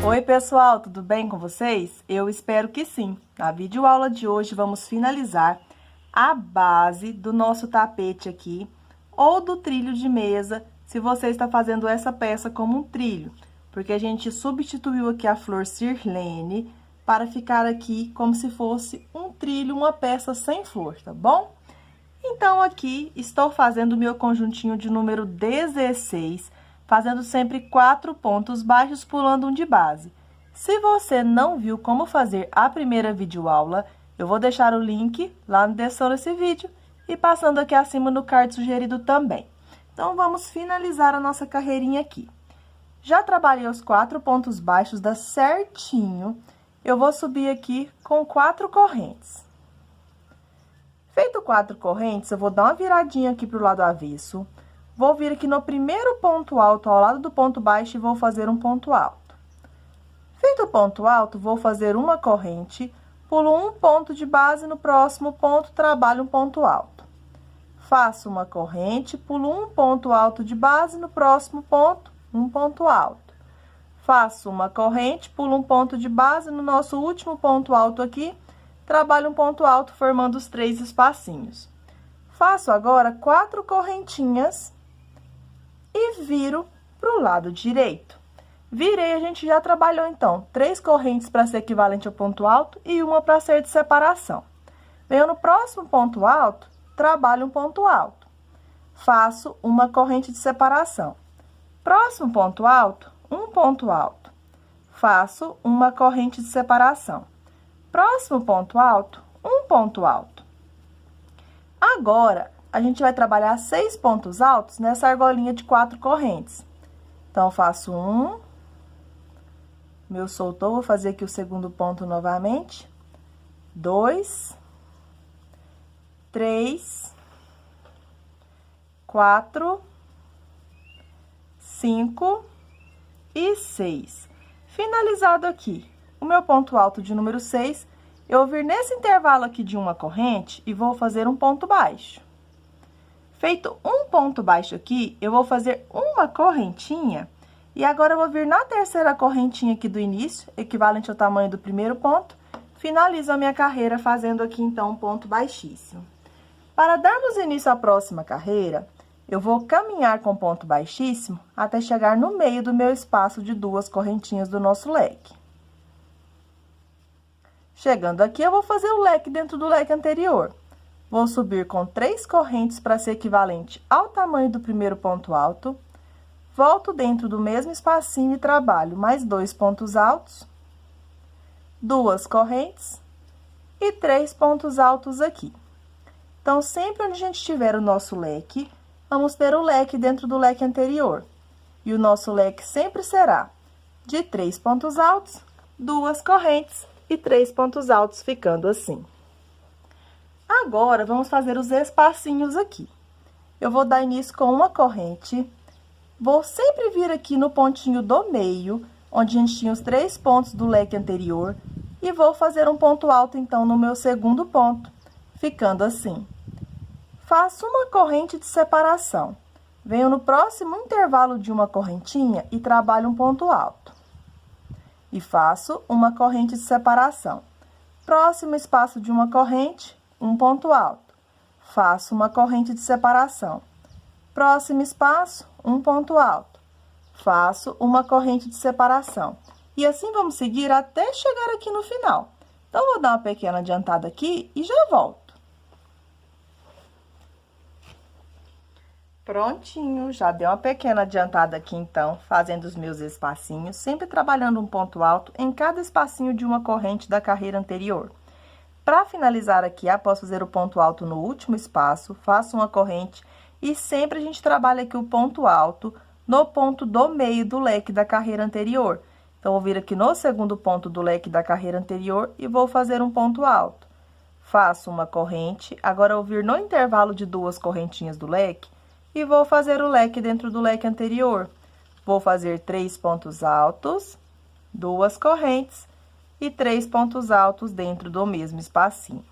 Oi pessoal, tudo bem com vocês? Eu espero que sim. Na videoaula de hoje vamos finalizar a base do nosso tapete aqui, ou do trilho de mesa, se você está fazendo essa peça como um trilho, porque a gente substituiu aqui a flor Sirlene para ficar aqui como se fosse um trilho, uma peça sem flor, tá bom? Então, aqui estou fazendo o meu conjuntinho de número 16, fazendo sempre 4 pontos baixos, pulando um de base. Se você não viu como fazer a primeira videoaula, eu vou deixar o link lá na descrição desse vídeo e passando aqui acima no card sugerido também. Então, vamos finalizar a nossa carreirinha aqui. Já trabalhei os 4 pontos baixos, dá certinho. Eu vou subir aqui com 4 correntes. Feito 4 correntes, eu vou dar uma viradinha aqui pro lado avesso. Vou vir aqui no primeiro ponto alto, ao lado do ponto baixo, e vou fazer um ponto alto. Feito o ponto alto, vou fazer uma corrente, pulo um ponto de base, no próximo ponto, trabalho um ponto alto. Faço uma corrente, pulo um ponto alto de base, no próximo ponto, um ponto alto. Faço uma corrente, pulo um ponto de base, no nosso último ponto alto aqui, trabalho um ponto alto, formando os 3 espacinhos. Faço agora 4 correntinhas e viro pro lado direito. Virei, a gente já trabalhou, então, 3 correntes para ser equivalente ao ponto alto e uma para ser de separação. Venho no próximo ponto alto, trabalho um ponto alto. Faço uma corrente de separação. Próximo ponto alto, um ponto alto. Faço uma corrente de separação. Próximo ponto alto, um ponto alto. Agora, a gente vai trabalhar 6 pontos altos nessa argolinha de 4 correntes. Então, faço um, meu soltou, vou fazer aqui o segundo ponto novamente. 2, 3, 4, 5 e 6. Finalizado aqui o meu ponto alto de número 6, eu vou vir nesse intervalo aqui de uma corrente e vou fazer um ponto baixo. Feito um ponto baixo aqui, eu vou fazer uma correntinha e agora eu vou vir na terceira correntinha aqui do início, equivalente ao tamanho do primeiro ponto, finalizo a minha carreira fazendo aqui então um ponto baixíssimo. Para darmos início à próxima carreira, eu vou caminhar com ponto baixíssimo até chegar no meio do meu espaço de 2 correntinhas do nosso leque. Chegando aqui, eu vou fazer o leque dentro do leque anterior. Vou subir com 3 correntes para ser equivalente ao tamanho do primeiro ponto alto. Volto dentro do mesmo espacinho e trabalho mais 2 pontos altos, 2 correntes e 3 pontos altos aqui. Então, sempre onde a gente tiver o nosso leque, vamos ter o leque dentro do leque anterior. E o nosso leque sempre será de 3 pontos altos, 2 correntes e 3 pontos altos, ficando assim. Agora, vamos fazer os espacinhos aqui. Eu vou dar início com uma corrente, vou sempre vir aqui no pontinho do meio, onde a gente tinha os 3 pontos do leque anterior, e vou fazer um ponto alto, então, no meu segundo ponto, ficando assim. Faço uma corrente de separação. Venho no próximo intervalo de uma correntinha e trabalho um ponto alto. E faço uma corrente de separação. Próximo espaço de uma corrente, um ponto alto. Faço uma corrente de separação. Próximo espaço, um ponto alto. Faço uma corrente de separação. E assim vamos seguir até chegar aqui no final. Então, vou dar uma pequena adiantada aqui e já volto. Prontinho, já dei uma pequena adiantada aqui, então, fazendo os meus espacinhos, sempre trabalhando um ponto alto em cada espacinho de uma corrente da carreira anterior. Para finalizar aqui, após fazer o ponto alto no último espaço, faço uma corrente e sempre a gente trabalha aqui o ponto alto no ponto do meio do leque da carreira anterior. Então, vou vir aqui no segundo ponto do leque da carreira anterior e vou fazer um ponto alto. Faço uma corrente, agora eu vou vir no intervalo de 2 correntinhas do leque, e vou fazer o leque dentro do leque anterior. Vou fazer 3 pontos altos, 2 correntes e 3 pontos altos dentro do mesmo espacinho.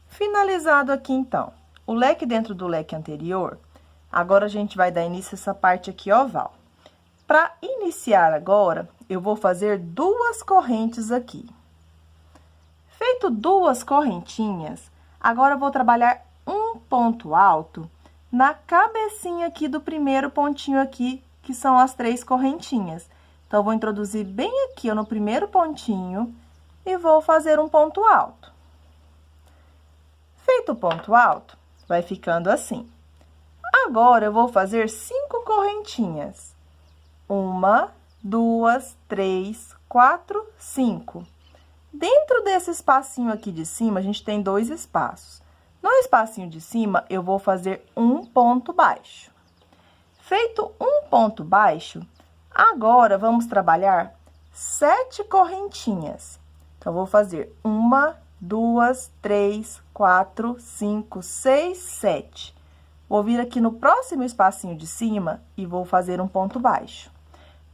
Finalizado aqui, então, o leque dentro do leque anterior, agora a gente vai dar início a essa parte aqui oval. Para iniciar agora, eu vou fazer 2 correntes aqui. Feito 2 correntinhas, agora eu vou trabalhar um ponto alto na cabecinha aqui do primeiro pontinho aqui, que são as 3 correntinhas. Então, eu vou introduzir bem aqui, ó, no primeiro pontinho, e vou fazer um ponto alto. Feito o ponto alto, vai ficando assim. Agora, eu vou fazer 5 correntinhas. 1, 2, 3, 4, 5. Dentro desse espacinho aqui de cima, a gente tem 2 espaços. No espacinho de cima, eu vou fazer um ponto baixo. Feito um ponto baixo, agora vamos trabalhar 7 correntinhas. Então, vou fazer 1, 2, 3, 4, 5, 6, 7. Vou vir aqui no próximo espacinho de cima e vou fazer um ponto baixo.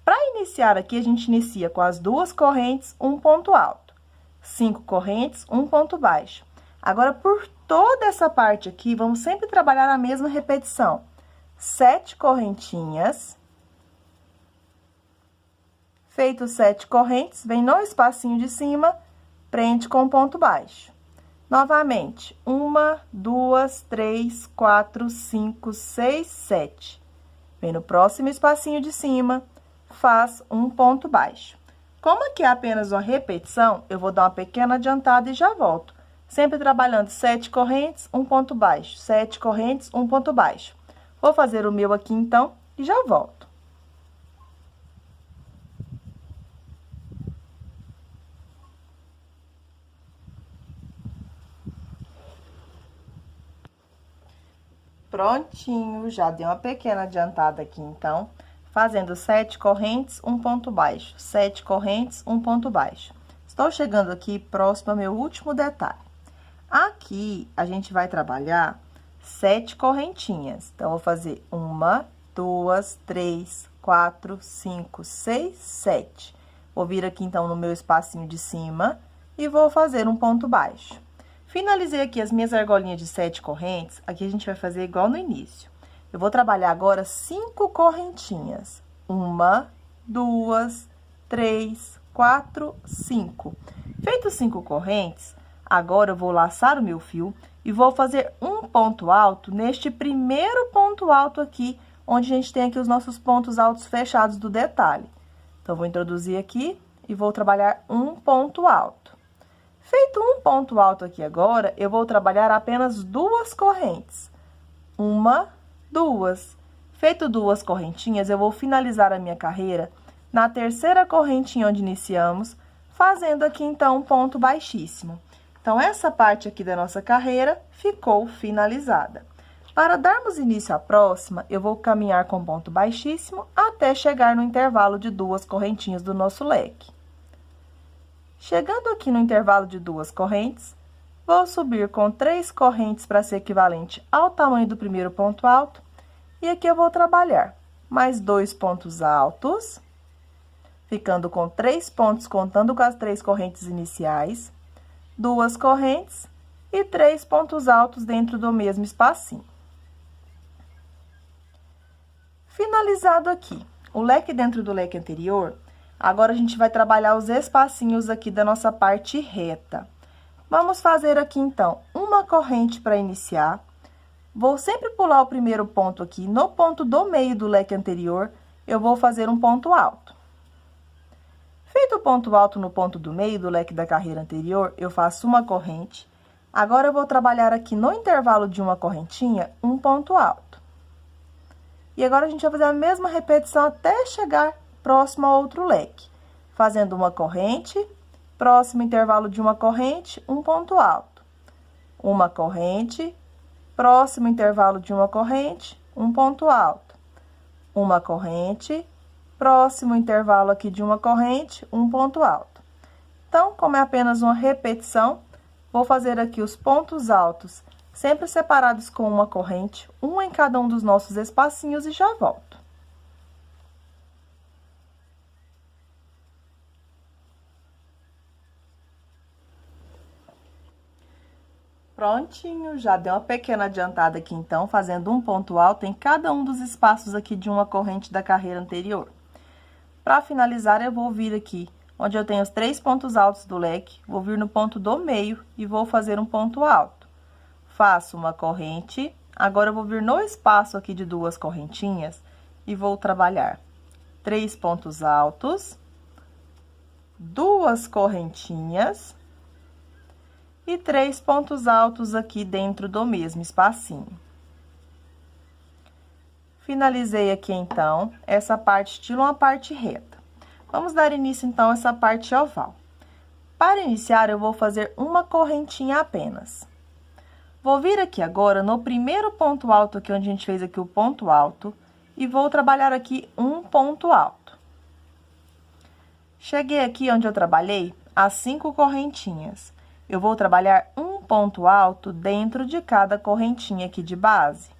Para iniciar aqui, a gente inicia com as 2 correntes, um ponto alto. 5 correntes, um ponto baixo. Agora, por toda essa parte aqui, vamos sempre trabalhar a mesma repetição. 7 correntinhas. Feito 7 correntes, vem no espacinho de cima, prende com ponto baixo. Novamente, 1, 2, 3, 4, 5, 6, 7. Vem no próximo espacinho de cima, faz um ponto baixo. Como aqui é apenas uma repetição, eu vou dar uma pequena adiantada e já volto. Sempre trabalhando 7 correntes, um ponto baixo. 7 correntes, um ponto baixo. Vou fazer o meu aqui, então, e já volto. Prontinho, já dei uma pequena adiantada aqui, então, fazendo 7 correntes, um ponto baixo. 7 correntes, um ponto baixo. Estou chegando aqui próximo ao meu último detalhe. Aqui, a gente vai trabalhar 7 correntinhas. Então, vou fazer 1, 2, 3, 4, 5, 6, 7. Vou vir aqui, então, no meu espacinho de cima e vou fazer um ponto baixo. Finalizei aqui as minhas argolinhas de 7 correntes, aqui a gente vai fazer igual no início. Eu vou trabalhar agora 5 correntinhas. 1, 2, 3, 4, 5. Feito 5 correntes, agora eu vou laçar o meu fio e vou fazer um ponto alto neste primeiro ponto alto aqui, onde a gente tem aqui os nossos pontos altos fechados do detalhe. Então, vou introduzir aqui e vou trabalhar um ponto alto. Feito um ponto alto aqui agora, eu vou trabalhar apenas 2 correntes. 1, 2. Feito 2 correntinhas, eu vou finalizar a minha carreira na terceira correntinha onde iniciamos, fazendo aqui, então, um ponto baixíssimo. Então, essa parte aqui da nossa carreira ficou finalizada. Para darmos início à próxima, eu vou caminhar com ponto baixíssimo até chegar no intervalo de 2 correntinhas do nosso leque. Chegando aqui no intervalo de 2 correntes, vou subir com 3 correntes para ser equivalente ao tamanho do primeiro ponto alto. E aqui eu vou trabalhar mais 2 pontos altos, ficando com 3 pontos, contando com as 3 correntes iniciais, 2 correntes e 3 pontos altos dentro do mesmo espacinho. Finalizado aqui o leque dentro do leque anterior, agora a gente vai trabalhar os espacinhos aqui da nossa parte reta. Vamos fazer aqui, então, uma corrente para iniciar. Vou sempre pular o primeiro ponto aqui, no ponto do meio do leque anterior, eu vou fazer um ponto alto. Feito o ponto alto no ponto do meio do leque da carreira anterior, eu faço uma corrente. Agora, eu vou trabalhar aqui no intervalo de uma correntinha, um ponto alto. E agora, a gente vai fazer a mesma repetição até chegar próximo ao outro leque. Fazendo uma corrente, próximo intervalo de uma corrente, um ponto alto. Uma corrente, próximo intervalo de uma corrente, um ponto alto. Uma corrente, próximo intervalo aqui de uma corrente, um ponto alto. Então, como é apenas uma repetição, vou fazer aqui os pontos altos, sempre separados com uma corrente, um em cada um dos nossos espacinhos e já volto. Prontinho, já deu uma pequena adiantada aqui, então, fazendo um ponto alto em cada um dos espaços aqui de uma corrente da carreira anterior. Para finalizar, eu vou vir aqui, onde eu tenho os 3 pontos altos do leque, vou vir no ponto do meio e vou fazer um ponto alto. Faço uma corrente, agora eu vou vir no espaço aqui de 2 correntinhas e vou trabalhar 3 pontos altos, 2 correntinhas e 3 pontos altos aqui dentro do mesmo espacinho. Finalizei aqui, então, essa parte estilo uma parte reta. Vamos dar início, então, a essa parte oval. Para iniciar, eu vou fazer uma correntinha apenas. Vou vir aqui agora no primeiro ponto alto aqui, onde a gente fez aqui o ponto alto, e vou trabalhar aqui um ponto alto. Cheguei aqui onde eu trabalhei as 5 correntinhas. Eu vou trabalhar um ponto alto dentro de cada correntinha aqui de base.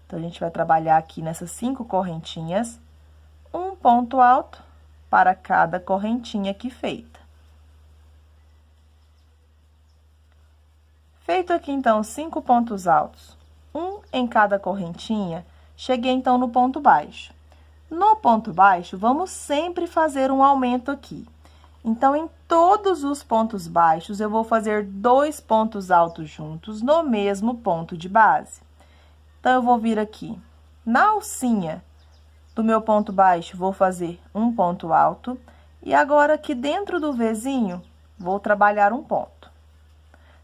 Então, a gente vai trabalhar aqui nessas 5 correntinhas, um ponto alto para cada correntinha aqui feita. Feito aqui, então, 5 pontos altos, um em cada correntinha, cheguei, então, no ponto baixo. No ponto baixo, vamos sempre fazer um aumento aqui. Então, em todos os pontos baixos, eu vou fazer 2 pontos altos juntos no mesmo ponto de base. Então, eu vou vir aqui na alcinha do meu ponto baixo, vou fazer um ponto alto. E agora, aqui dentro do Vzinho, vou trabalhar um ponto.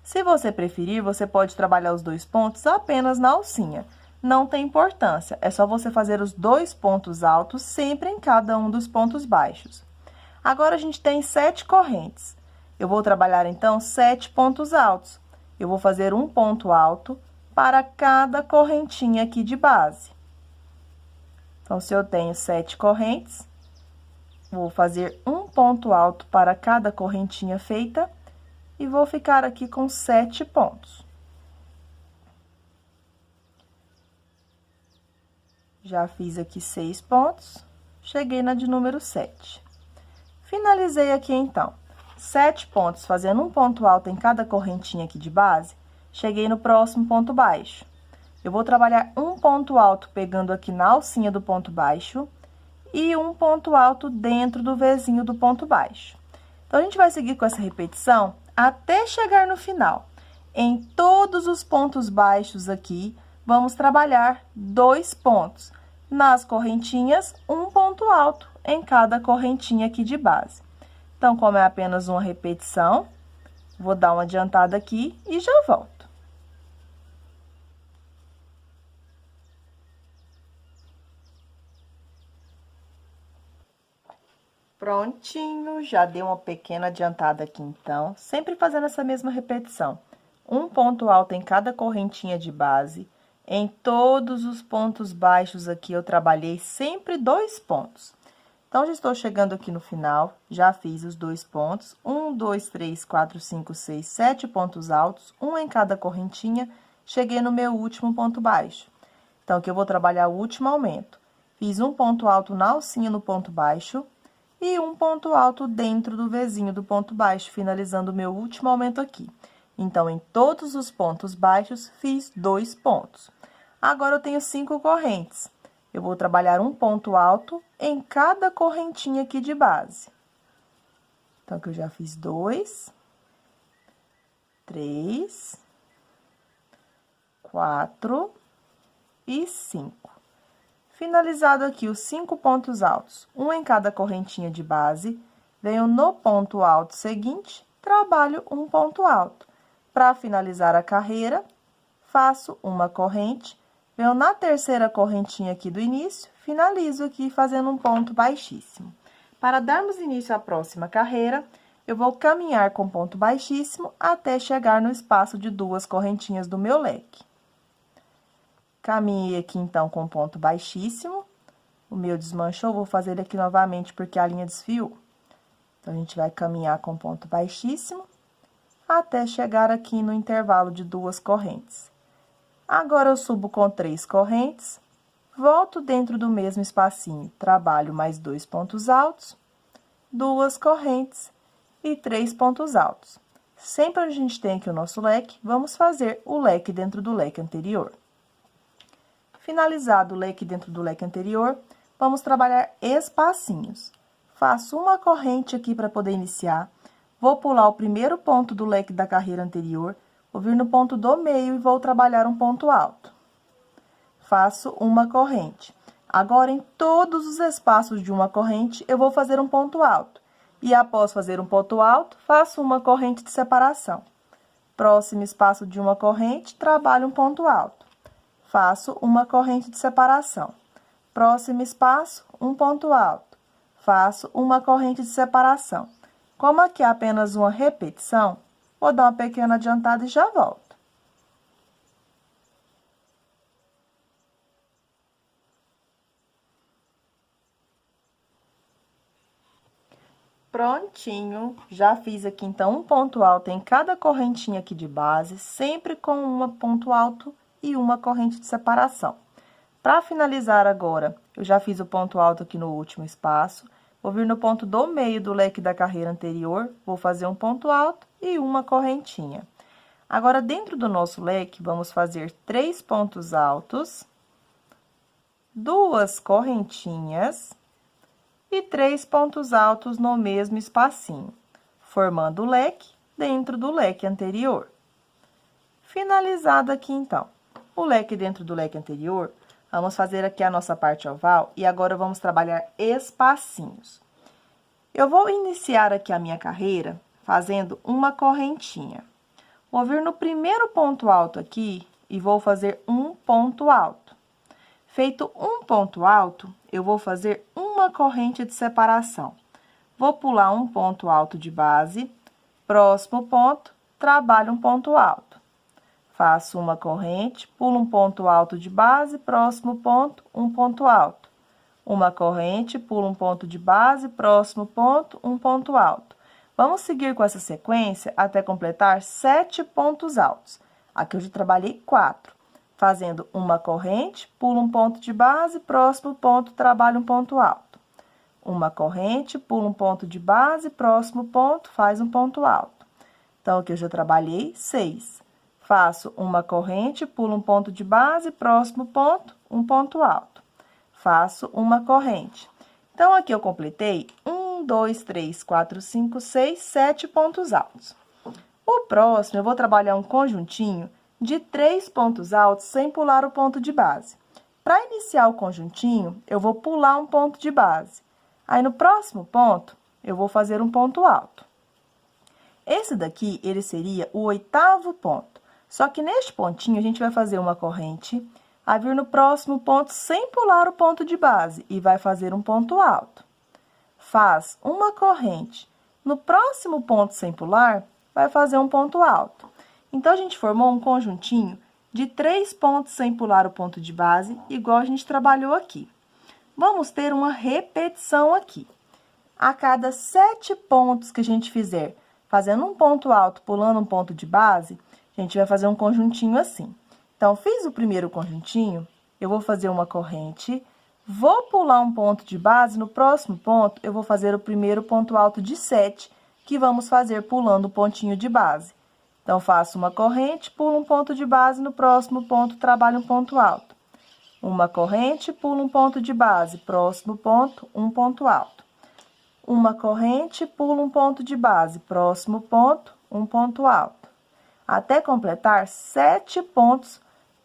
Se você preferir, você pode trabalhar os 2 pontos apenas na alcinha. Não tem importância, é só você fazer os 2 pontos altos sempre em cada um dos pontos baixos. Agora, a gente tem 7 correntes. Eu vou trabalhar, então, 7 pontos altos. Eu vou fazer um ponto alto para cada correntinha aqui de base. Então, se eu tenho 7 correntes, vou fazer um ponto alto para cada correntinha feita e vou ficar aqui com 7 pontos. Já fiz aqui 6 pontos, cheguei na de número 7. Finalizei aqui, então, 7 pontos, fazendo um ponto alto em cada correntinha aqui de base. Cheguei no próximo ponto baixo. Eu vou trabalhar um ponto alto pegando aqui na alcinha do ponto baixo e um ponto alto dentro do Vzinho do ponto baixo. Então, a gente vai seguir com essa repetição até chegar no final. Em todos os pontos baixos aqui, vamos trabalhar 2 pontos. Nas correntinhas, um ponto alto em cada correntinha aqui de base. Então, como é apenas uma repetição, vou dar uma adiantada aqui e já volto. Prontinho, já dei uma pequena adiantada aqui, então, sempre fazendo essa mesma repetição. Um ponto alto em cada correntinha de base. Em todos os pontos baixos aqui, eu trabalhei sempre 2 pontos. Então, já estou chegando aqui no final, já fiz os 2 pontos. 1, 2, 3, 4, 5, 6, 7 pontos altos, um em cada correntinha. Cheguei no meu último ponto baixo. Então, aqui eu vou trabalhar o último aumento. Fiz um ponto alto na alcinha no ponto baixo e um ponto alto dentro do Vzinho do ponto baixo, finalizando o meu último aumento aqui. Então, em todos os pontos baixos, fiz 2 pontos. Agora, eu tenho 5 correntes. Eu vou trabalhar um ponto alto em cada correntinha aqui de base. Então, aqui eu já fiz 2, 3, 4 e 5. Finalizado aqui os 5 pontos altos, um em cada correntinha de base, venho no ponto alto seguinte, trabalho um ponto alto. Para finalizar a carreira, faço uma corrente, venho na terceira correntinha aqui do início, finalizo aqui fazendo um ponto baixíssimo. Para darmos início à próxima carreira, eu vou caminhar com ponto baixíssimo até chegar no espaço de 2 correntinhas do meu leque. Caminhei aqui, então, com ponto baixíssimo. O meu desmanchou, vou fazer ele aqui novamente, porque a linha desfiou. Então, a gente vai caminhar com ponto baixíssimo, até chegar aqui no intervalo de 2 correntes. Agora, eu subo com 3 correntes, volto dentro do mesmo espacinho, trabalho mais 2 pontos altos, 2 correntes e 3 pontos altos. Sempre onde a gente tem aqui o nosso leque, vamos fazer o leque dentro do leque anterior. Finalizado o leque dentro do leque anterior, vamos trabalhar espacinhos. Faço uma corrente aqui para poder iniciar. Vou pular o primeiro ponto do leque da carreira anterior, vou vir no ponto do meio e vou trabalhar um ponto alto. Faço uma corrente. Agora, em todos os espaços de uma corrente, eu vou fazer um ponto alto. E após fazer um ponto alto, faço uma corrente de separação. Próximo espaço de uma corrente, trabalho um ponto alto. Faço uma corrente de separação. Próximo espaço, um ponto alto. Faço uma corrente de separação. Como aqui é apenas uma repetição, vou dar uma pequena adiantada e já volto. Prontinho, já fiz aqui então um ponto alto em cada correntinha aqui de base, sempre com um ponto alto e uma corrente de separação. Para finalizar agora, eu já fiz o ponto alto aqui no último espaço, vou vir no ponto do meio do leque da carreira anterior, vou fazer um ponto alto e uma correntinha. Agora, dentro do nosso leque, vamos fazer 3 pontos altos, 2 correntinhas e 3 pontos altos no mesmo espacinho, formando o leque dentro do leque anterior. Finalizado aqui, então, o leque dentro do leque anterior, vamos fazer aqui a nossa parte oval e agora vamos trabalhar espacinhos. Eu vou iniciar aqui a minha carreira fazendo uma correntinha. Vou vir no primeiro ponto alto aqui e vou fazer um ponto alto. Feito um ponto alto, eu vou fazer uma corrente de separação. Vou pular um ponto alto de base, próximo ponto, trabalho um ponto alto. Faço uma corrente, pulo um ponto alto de base, próximo ponto, um ponto alto. Uma corrente, pulo um ponto de base, próximo ponto, um ponto alto. Vamos seguir com essa sequência até completar 7 pontos altos. Aqui eu já trabalhei 4. Fazendo uma corrente, pulo um ponto de base, próximo ponto, trabalho um ponto alto. Uma corrente, pulo um ponto de base, próximo ponto, faz um ponto alto. Então, aqui eu já trabalhei 6. Faço uma corrente, pulo um ponto de base, próximo ponto, um ponto alto. Faço uma corrente. Então, aqui eu completei 1, 2, 3, 4, 5, 6, 7 pontos altos. O próximo, eu vou trabalhar um conjuntinho de 3 pontos altos sem pular o ponto de base. Para iniciar o conjuntinho, eu vou pular um ponto de base. Aí, no próximo ponto, eu vou fazer um ponto alto. Esse daqui, ele seria o 8º ponto. Só que neste pontinho, a gente vai fazer uma corrente, vai vir no próximo ponto sem pular o ponto de base e vai fazer um ponto alto. Faz uma corrente. No próximo ponto sem pular, vai fazer um ponto alto. Então, a gente formou um conjuntinho de 3 pontos sem pular o ponto de base, igual a gente trabalhou aqui. Vamos ter uma repetição aqui. A cada 7 pontos que a gente fizer, fazendo um ponto alto, pulando um ponto de base, a gente vai fazer um conjuntinho assim. Então, fiz o primeiro conjuntinho, eu vou fazer uma corrente, vou pular um ponto de base, no próximo ponto, eu vou fazer o primeiro ponto alto de 7, que vamos fazer pulando o pontinho de base. Então, faço uma corrente, pulo um ponto de base, no próximo ponto, trabalho um ponto alto. Uma corrente, pulo um ponto de base, próximo ponto, um ponto alto. Uma corrente, pulo um ponto de base, próximo ponto, um ponto alto. Até completar 7 pontos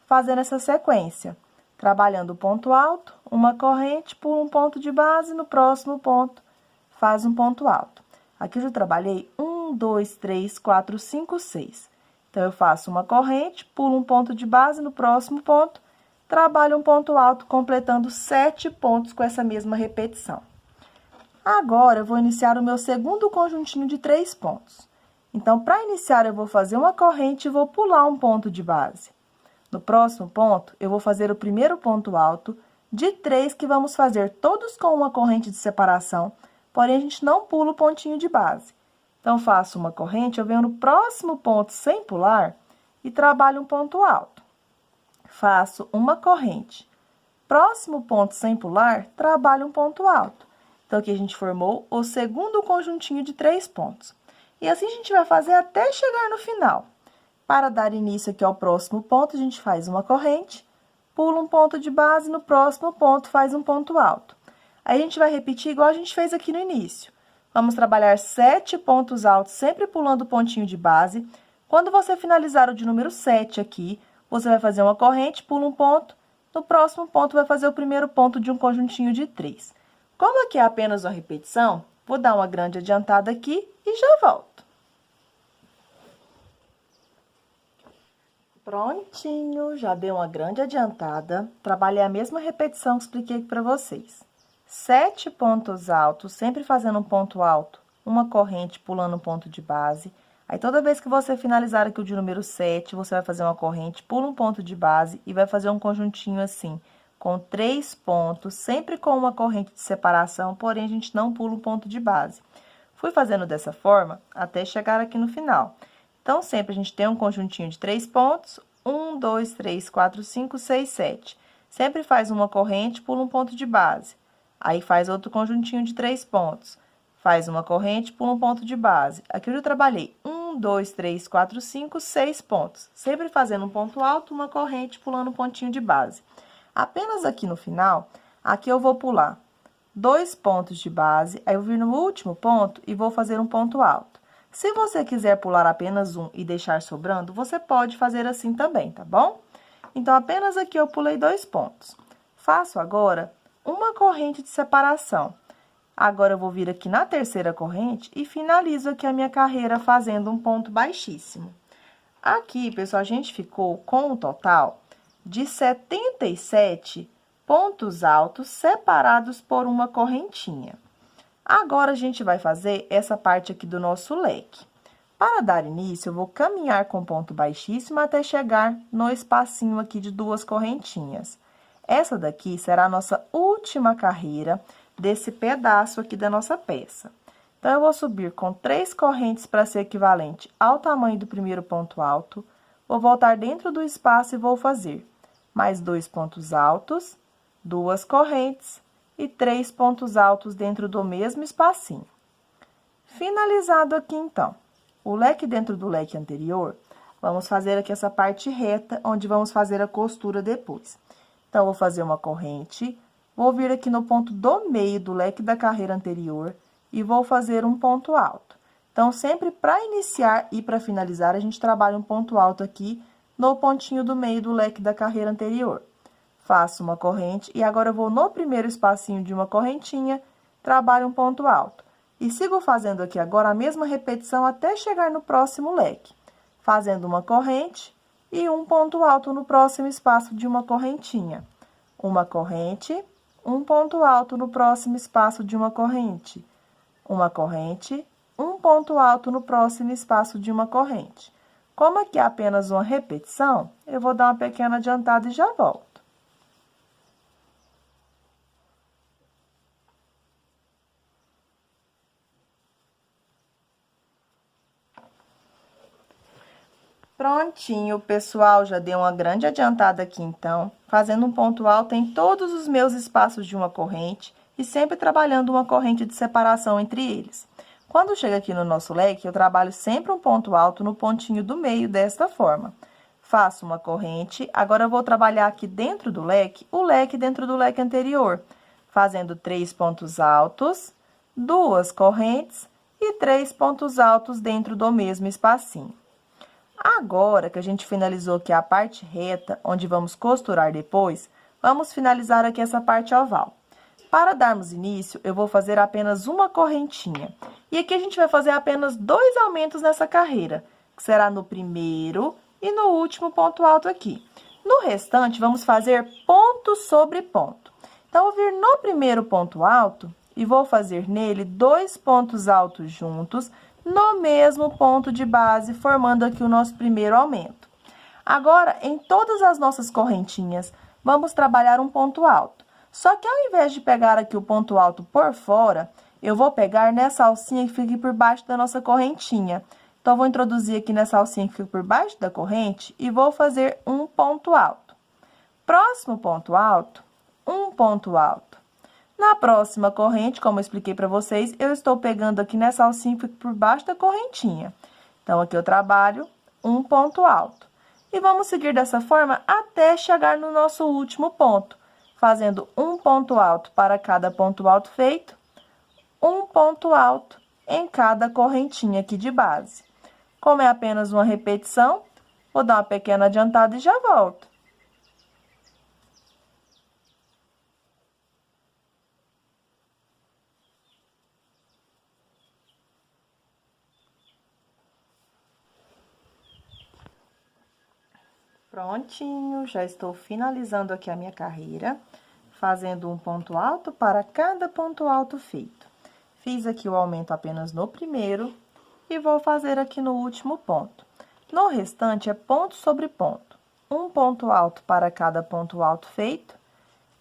fazendo essa sequência. Trabalhando o ponto alto, uma corrente, pulo um ponto de base, no próximo ponto, faz um ponto alto. Aqui eu já trabalhei 1, 2, 3, 4, 5, 6. Então, eu faço uma corrente, pulo um ponto de base, no próximo ponto, trabalho um ponto alto, completando 7 pontos com essa mesma repetição. Agora, eu vou iniciar o meu segundo conjuntinho de 3 pontos. Então, para iniciar, eu vou fazer uma corrente e vou pular um ponto de base. No próximo ponto, eu vou fazer o primeiro ponto alto de 3 que vamos fazer todos com uma corrente de separação, porém, a gente não pula o pontinho de base. Então, faço uma corrente, eu venho no próximo ponto sem pular e trabalho um ponto alto. Faço uma corrente. Próximo ponto sem pular, trabalho um ponto alto. Então, aqui a gente formou o segundo conjuntinho de 3 pontos. E assim a gente vai fazer até chegar no final. Para dar início aqui ao próximo ponto, a gente faz uma corrente, pula um ponto de base, no próximo ponto faz um ponto alto. Aí, a gente vai repetir igual a gente fez aqui no início. Vamos trabalhar 7 pontos altos, sempre pulando o pontinho de base. Quando você finalizar o de número 7 aqui, você vai fazer uma corrente, pula um ponto. No próximo ponto, vai fazer o primeiro ponto de um conjuntinho de 3. Como aqui é apenas uma repetição, vou dar uma grande adiantada aqui e já volto. Prontinho, já dei uma grande adiantada. Trabalhei a mesma repetição que expliquei aqui para vocês. 7 pontos altos, sempre fazendo um ponto alto, uma corrente pulando um ponto de base. Aí, toda vez que você finalizar aqui o de número 7, você vai fazer uma corrente, pula um ponto de base e vai fazer um conjuntinho assim, com 3 pontos, sempre com uma corrente de separação, porém, a gente não pula um ponto de base. Fui fazendo dessa forma até chegar aqui no final. Então, sempre a gente tem um conjuntinho de 3 pontos, 1, 2, 3, 4, 5, 6, 7. Sempre faz uma corrente, pula um ponto de base. Aí, faz outro conjuntinho de 3 pontos. Faz uma corrente, pula um ponto de base. Aqui eu já trabalhei 1, 2, 3, 4, 5, 6 pontos. Sempre fazendo um ponto alto, uma corrente, pulando um pontinho de base. Apenas aqui no final, aqui eu vou pular 2 pontos de base, aí eu vou vir no último ponto e vou fazer um ponto alto. Se você quiser pular apenas um e deixar sobrando, você pode fazer assim também, tá bom? Então, apenas aqui eu pulei 2 pontos. Faço agora uma corrente de separação. Agora, eu vou vir aqui na terceira corrente e finalizo aqui a minha carreira fazendo um ponto baixíssimo. Aqui, pessoal, a gente ficou com um total de 77 pontos altos separados por uma correntinha. Agora, a gente vai fazer essa parte aqui do nosso leque. Para dar início, eu vou caminhar com ponto baixíssimo até chegar no espacinho aqui de 2 correntinhas. Essa daqui será a nossa última carreira desse pedaço aqui da nossa peça. Então, eu vou subir com 3 correntes para ser equivalente ao tamanho do primeiro ponto alto. Vou voltar dentro do espaço e vou fazer mais 2 pontos altos, 2 correntes e 3 pontos altos dentro do mesmo espacinho. Finalizado aqui, então, o leque dentro do leque anterior, vamos fazer aqui essa parte reta, onde vamos fazer a costura depois. Então, vou fazer uma corrente, vou vir aqui no ponto do meio do leque da carreira anterior e vou fazer um ponto alto. Então, sempre para iniciar e para finalizar, a gente trabalha um ponto alto aqui no pontinho do meio do leque da carreira anterior. Faço uma corrente e agora eu vou no primeiro espacinho de uma correntinha, trabalho um ponto alto. E sigo fazendo aqui agora a mesma repetição até chegar no próximo leque. Fazendo uma corrente e um ponto alto no próximo espaço de uma correntinha. Uma corrente, um ponto alto no próximo espaço de uma corrente. Uma corrente, um ponto alto no próximo espaço de uma corrente. Como aqui é apenas uma repetição, eu vou dar uma pequena adiantada e já volto. Prontinho, pessoal, já dei uma grande adiantada aqui, então, fazendo um ponto alto em todos os meus espaços de uma corrente e sempre trabalhando uma corrente de separação entre eles. Quando chega aqui no nosso leque, eu trabalho sempre um ponto alto no pontinho do meio desta forma. Faço uma corrente, agora eu vou trabalhar aqui dentro do leque, o leque dentro do leque anterior, fazendo 3 pontos altos, 2 correntes e 3 pontos altos dentro do mesmo espacinho. Agora que a gente finalizou aqui a parte reta, onde vamos costurar depois, vamos finalizar aqui essa parte oval. Para darmos início, eu vou fazer apenas uma correntinha. E aqui a gente vai fazer apenas 2 aumentos nessa carreira, que será no primeiro e no último ponto alto aqui. No restante, vamos fazer ponto sobre ponto. Então, eu vou vir no primeiro ponto alto e vou fazer nele 2 pontos altos juntos, no mesmo ponto de base, formando aqui o nosso primeiro aumento. Agora, em todas as nossas correntinhas, vamos trabalhar um ponto alto. Só que ao invés de pegar aqui o ponto alto por fora, eu vou pegar nessa alcinha que fica aqui por baixo da nossa correntinha. Então, vou introduzir aqui nessa alcinha que fica por baixo da corrente e vou fazer um ponto alto. Próximo ponto alto, um ponto alto. Na próxima corrente, como eu expliquei para vocês, eu estou pegando aqui nessa alcinha que fica por baixo da correntinha. Então, aqui eu trabalho um ponto alto. E vamos seguir dessa forma até chegar no nosso último ponto, fazendo um ponto alto para cada ponto alto feito, um ponto alto em cada correntinha aqui de base. Como é apenas uma repetição, vou dar uma pequena adiantada e já volto. Prontinho, já estou finalizando aqui a minha carreira, fazendo um ponto alto para cada ponto alto feito. Fiz aqui o aumento apenas no primeiro e vou fazer aqui no último ponto. No restante, é ponto sobre ponto. Um ponto alto para cada ponto alto feito,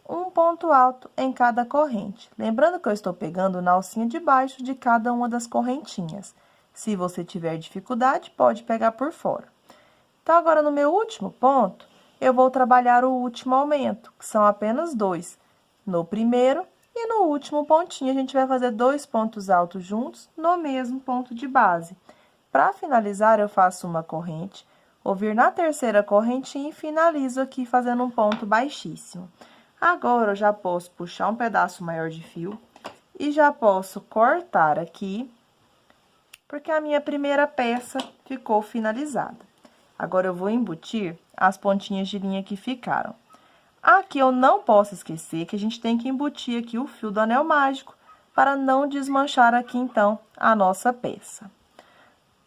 um ponto alto em cada corrente. Lembrando que eu estou pegando na alcinha de baixo de cada uma das correntinhas. Se você tiver dificuldade, pode pegar por fora. Então, agora, no meu último ponto, eu vou trabalhar o último aumento, que são apenas 2. No primeiro e no último pontinho, a gente vai fazer 2 pontos altos juntos no mesmo ponto de base. Para finalizar, eu faço uma corrente, vou vir na terceira correntinha e finalizo aqui fazendo um ponto baixíssimo. Agora, eu já posso puxar um pedaço maior de fio e já posso cortar aqui, porque a minha primeira peça ficou finalizada. Agora, eu vou embutir as pontinhas de linha que ficaram. Aqui, eu não posso esquecer que a gente tem que embutir aqui o fio do anel mágico para não desmanchar aqui, então, a nossa peça.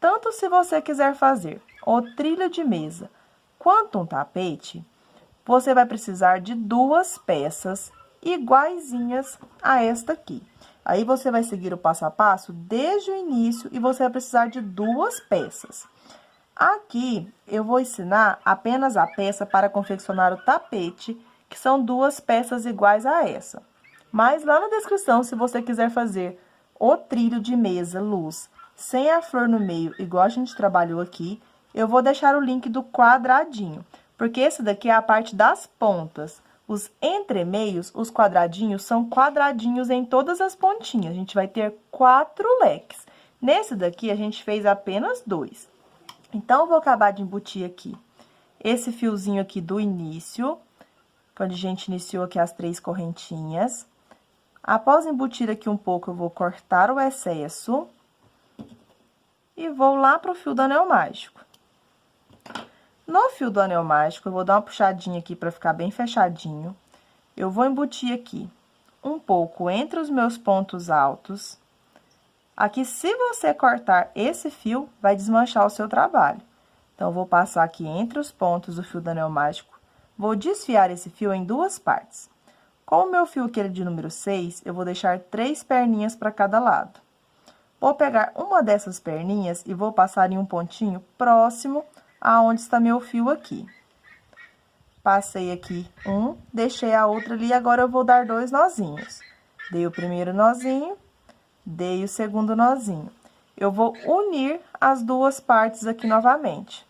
Tanto se você quiser fazer o trilho de mesa quanto um tapete, você vai precisar de 2 peças iguaizinhas a esta aqui. Aí, você vai seguir o passo a passo desde o início e você vai precisar de 2 peças. Aqui, eu vou ensinar apenas a peça para confeccionar o tapete, que são 2 peças iguais a essa. Mas lá na descrição, se você quiser fazer o trilho de mesa luz sem a flor no meio, igual a gente trabalhou aqui, eu vou deixar o link do quadradinho, porque esse daqui é a parte das pontas. Os entremeios, os quadradinhos, são quadradinhos em todas as pontinhas. A gente vai ter 4 leques. Nesse daqui, a gente fez apenas 2. Então, eu vou acabar de embutir aqui esse fiozinho aqui do início, quando a gente iniciou aqui as 3 correntinhas. Após embutir aqui um pouco, eu vou cortar o excesso e vou lá pro fio do anel mágico. No fio do anel mágico, eu vou dar uma puxadinha aqui para ficar bem fechadinho. Eu vou embutir aqui um pouco entre os meus pontos altos. Aqui, se você cortar esse fio, vai desmanchar o seu trabalho. Então, eu vou passar aqui entre os pontos do fio do anel mágico. Vou desfiar esse fio em 2 partes. Com o meu fio, que é de número 6, eu vou deixar 3 perninhas para cada lado. Vou pegar uma dessas perninhas e vou passar em um pontinho próximo aonde está meu fio aqui. Passei aqui um, deixei a outra ali, agora eu vou dar 2 nozinhos. Dei o primeiro nozinho. Dei o segundo nozinho. Eu vou unir as 2 partes aqui novamente.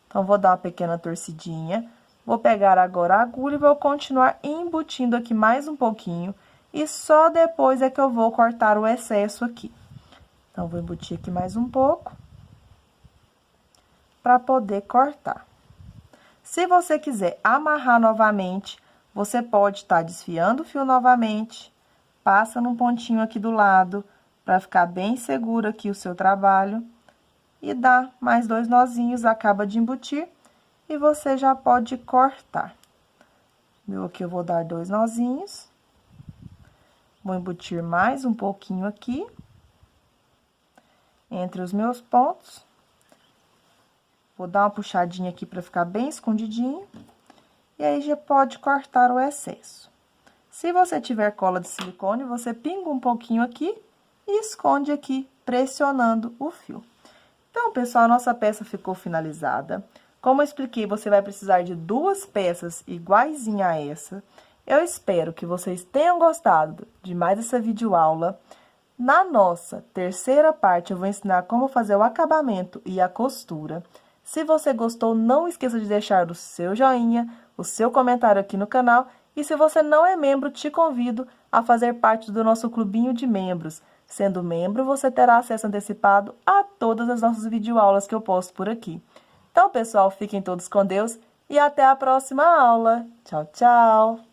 Então, vou dar uma pequena torcidinha. Vou pegar agora a agulha e vou continuar embutindo aqui mais um pouquinho. E só depois é que eu vou cortar o excesso aqui. Então, vou embutir aqui mais um pouco, para poder cortar. Se você quiser amarrar novamente, você pode estar desfiando o fio novamente, passa num pontinho aqui do lado, para ficar bem seguro aqui o seu trabalho, e dá mais 2 nozinhos, acaba de embutir, e você já pode cortar. Aqui eu vou dar 2 nozinhos, vou embutir mais um pouquinho aqui, entre os meus pontos, vou dar uma puxadinha aqui para ficar bem escondidinho, e aí já pode cortar o excesso. Se você tiver cola de silicone, você pinga um pouquinho aqui, e esconde aqui, pressionando o fio. Então, pessoal, a nossa peça ficou finalizada. Como eu expliquei, você vai precisar de 2 peças iguaizinha a essa. Eu espero que vocês tenham gostado de mais essa videoaula. Na nossa terceira parte, eu vou ensinar como fazer o acabamento e a costura. Se você gostou, não esqueça de deixar o seu joinha, o seu comentário aqui no canal. E se você não é membro, te convido a fazer parte do nosso clubinho de membros. Sendo membro, você terá acesso antecipado a todas as nossas videoaulas que eu posto por aqui. Então, pessoal, fiquem todos com Deus e até a próxima aula. Tchau, tchau!